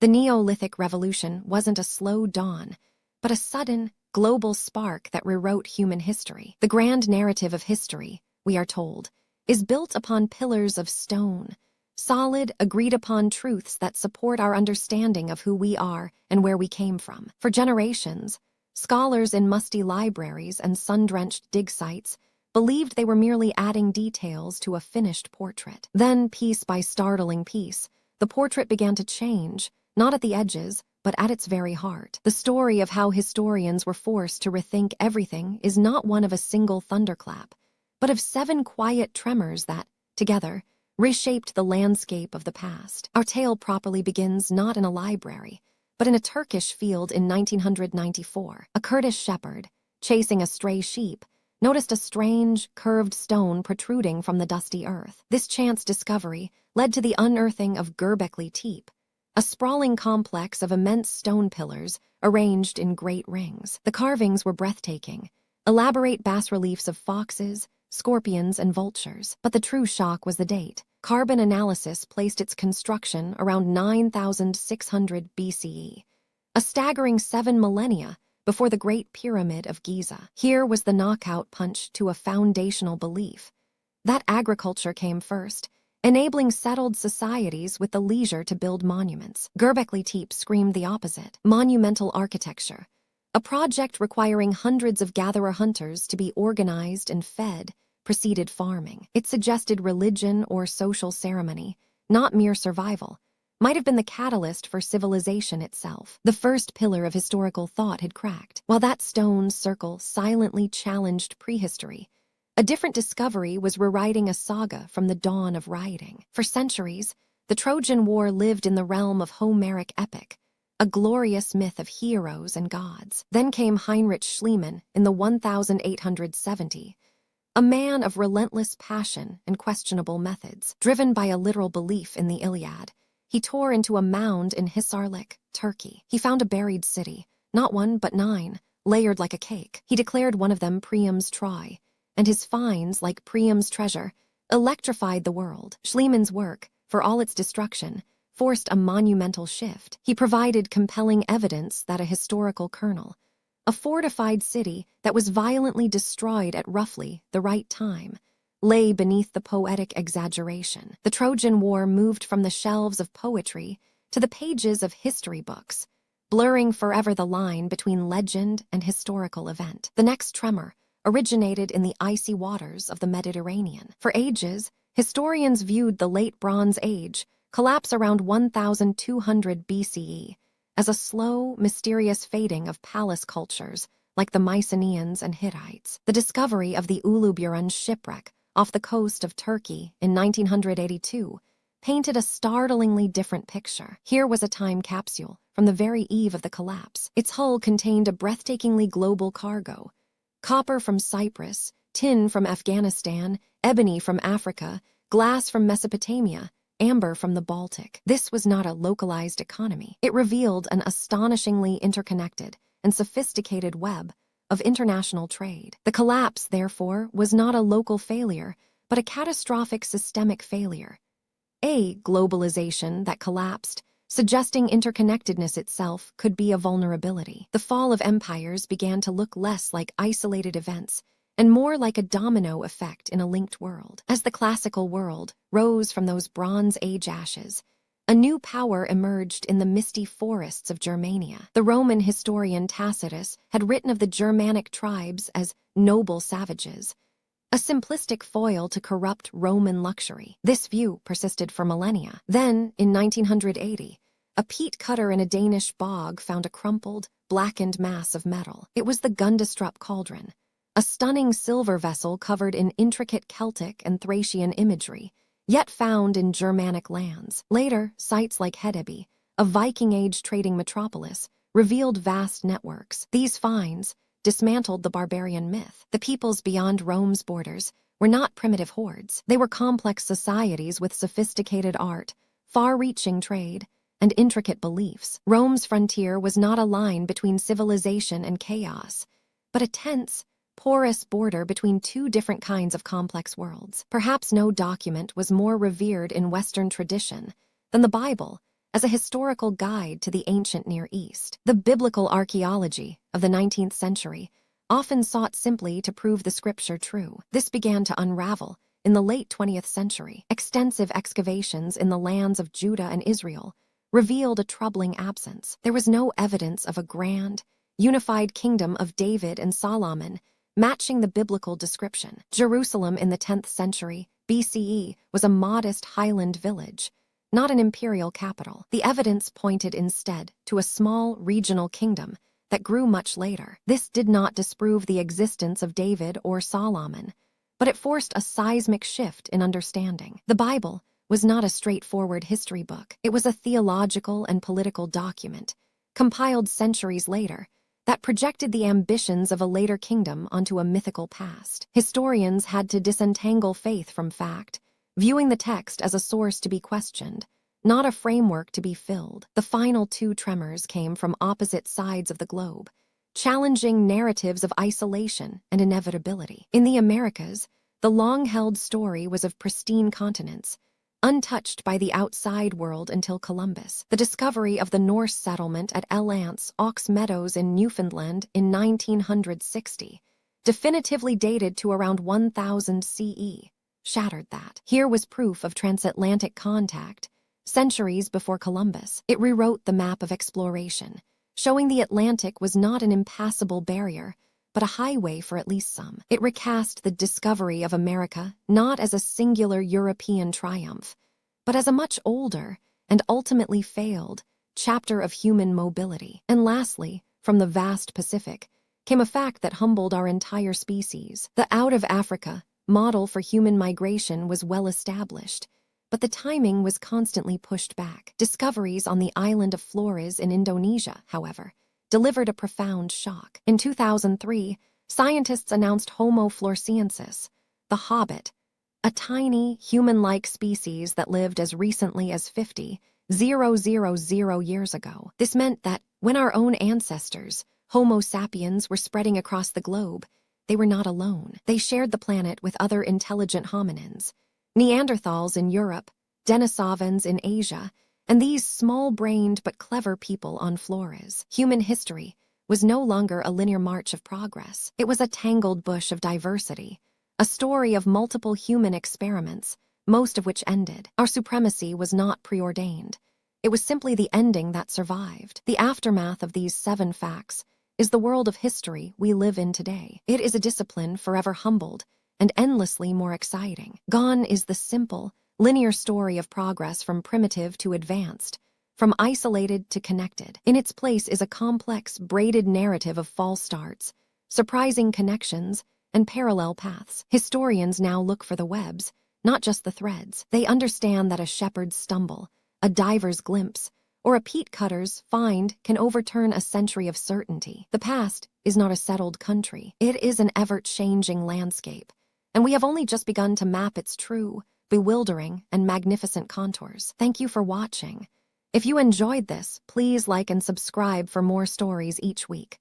The Neolithic Revolution wasn't a slow dawn, but a sudden, global spark that rewrote human history. The grand narrative of history, we are told, is built upon pillars of stone, solid, agreed-upon truths that support our understanding of who we are and where we came from. For generations, scholars in musty libraries and sun-drenched dig sites believed they were merely adding details to a finished portrait. Then, piece by startling piece, the portrait began to change, not at the edges, but at its very heart. The story of how historians were forced to rethink everything is not one of a single thunderclap, but of 7 quiet tremors that, together, reshaped the landscape of the past. Our tale properly begins not in a library, but in a Turkish field in 1994. A Kurdish shepherd, chasing a stray sheep, noticed a strange, curved stone protruding from the dusty earth. This chance discovery led to the unearthing of Göbekli Tepe, a sprawling complex of immense stone pillars arranged in great rings. The carvings were breathtaking, elaborate bas-reliefs of foxes, scorpions, and vultures. But the true shock was the date. Carbon analysis placed its construction around 9,600 BCE, a staggering 7 millennia before the Great Pyramid of Giza. Here was the knockout punch to a foundational belief that agriculture came first, enabling settled societies with the leisure to build monuments. Göbekli Tepe screamed the opposite: monumental architecture, a project requiring hundreds of gatherer-hunters to be organized and fed, preceded farming. It suggested religion or social ceremony, not mere survival, might have been the catalyst for civilization itself. The first pillar of historical thought had cracked. While that stone circle silently challenged prehistory, a different discovery was rewriting a saga from the dawn of writing. For centuries, the Trojan War lived in the realm of Homeric epic, a glorious myth of heroes and gods. Then came Heinrich Schliemann in the 1870, a man of relentless passion and questionable methods. Driven by a literal belief in the Iliad, he tore into a mound in Hisarlik, Turkey. He found a buried city, not 1 but 9, layered like a cake. He declared one of them Priam's Troy, and his finds, like Priam's treasure, electrified the world. Schliemann's work, for all its destruction, forced a monumental shift. He provided compelling evidence that a historical kernel, a fortified city that was violently destroyed at roughly the right time, lay beneath the poetic exaggeration. The Trojan War moved from the shelves of poetry to the pages of history books, blurring forever the line between legend and historical event. The next tremor originated in the icy waters of the Mediterranean. For ages, historians viewed the Late Bronze Age, collapse around 1200 BCE, as a slow, mysterious fading of palace cultures like the Mycenaeans and Hittites. The discovery of the Uluburun shipwreck off the coast of Turkey in 1982 painted a startlingly different picture. Here was a time capsule from the very eve of the collapse. Its hull contained a breathtakingly global cargo: copper from Cyprus, tin from Afghanistan, ebony from Africa, glass from Mesopotamia, amber from the Baltic. This was not a localized economy. It revealed an astonishingly interconnected and sophisticated web of international trade. The collapse, therefore, was not a local failure, but a catastrophic systemic failure. A globalization that collapsed, suggesting interconnectedness itself could be a vulnerability. The fall of empires began to look less like isolated events and more like a domino effect in a linked world. As the classical world rose from those Bronze Age ashes, a new power emerged in the misty forests of Germania. The Roman historian Tacitus had written of the Germanic tribes as noble savages, a simplistic foil to corrupt Roman luxury. This view persisted for millennia. Then, in 1980, a peat cutter in a Danish bog found a crumpled, blackened mass of metal. It was the Gundestrup cauldron, a stunning silver vessel covered in intricate Celtic and Thracian imagery, yet found in Germanic lands. Later, sites like Hedeby, a Viking-age trading metropolis, revealed vast networks. These finds dismantled the barbarian myth. The peoples beyond Rome's borders were not primitive hordes. They were complex societies with sophisticated art, far-reaching trade, and intricate beliefs. Rome's frontier was not a line between civilization and chaos, but a tense, porous border between 2 different kinds of complex worlds. Perhaps no document was more revered in Western tradition than the Bible, as a historical guide to the ancient Near East. The biblical archaeology of the 19th century often sought simply to prove the scripture true. This began to unravel in the late 20th century. Extensive excavations in the lands of Judah and Israel revealed a troubling absence. There was no evidence of a grand, unified kingdom of David and Solomon matching the biblical description. Jerusalem in the 10th century BCE was a modest highland village, not an imperial capital. The evidence pointed instead to a small regional kingdom that grew much later. This did not disprove the existence of David or Solomon, but it forced a seismic shift in understanding. The Bible was not a straightforward history book. It was a theological and political document, compiled centuries later, that projected the ambitions of a later kingdom onto a mythical past. Historians had to disentangle faith from fact, viewing the text as a source to be questioned, not a framework to be filled. The final two tremors came from opposite sides of the globe, challenging narratives of isolation and inevitability. In the Americas, the long-held story was of pristine continents, untouched by the outside world until Columbus. The discovery of the Norse settlement at El Anse, Ox Meadows in Newfoundland in 1960, definitively dated to around 1000 CE, shattered that. Here was proof of transatlantic contact, centuries before Columbus. It rewrote the map of exploration, showing the Atlantic was not an impassable barrier, but a highway for at least some. It recast the discovery of America not as a singular European triumph, but as a much older and ultimately failed chapter of human mobility. And lastly, from the vast Pacific, came a fact that humbled our entire species. The out-of-Africa model for human migration was well established, but the timing was constantly pushed back. Discoveries on the island of Flores in Indonesia, however, delivered a profound shock. In 2003, scientists announced Homo floresiensis, the hobbit, a tiny, human-like species that lived as recently as 50,000 years ago. This meant that when our own ancestors, Homo sapiens, were spreading across the globe, they were not alone. They shared the planet with other intelligent hominins, Neanderthals in Europe, Denisovans in Asia, and these small-brained but clever people on Flores. Human history was no longer a linear march of progress. It was a tangled bush of diversity, a story of multiple human experiments, most of which ended. Our supremacy was not preordained. It was simply the ending that survived. The aftermath of these 7 facts is the world of history we live in today. It is a discipline forever humbled and endlessly more exciting. Gone is the simple, linear story of progress from primitive to advanced, from isolated to connected. In its place is a complex, braided narrative of false starts, surprising connections, and parallel paths. Historians now look for the webs, not just the threads. They understand that a shepherd's stumble, a diver's glimpse, or a peat cutter's find can overturn a century of certainty. The past is not a settled country. It is an ever-changing landscape, and we have only just begun to map its true, bewildering, and magnificent contours. Thank you for watching. If you enjoyed this, please like and subscribe for more stories each week.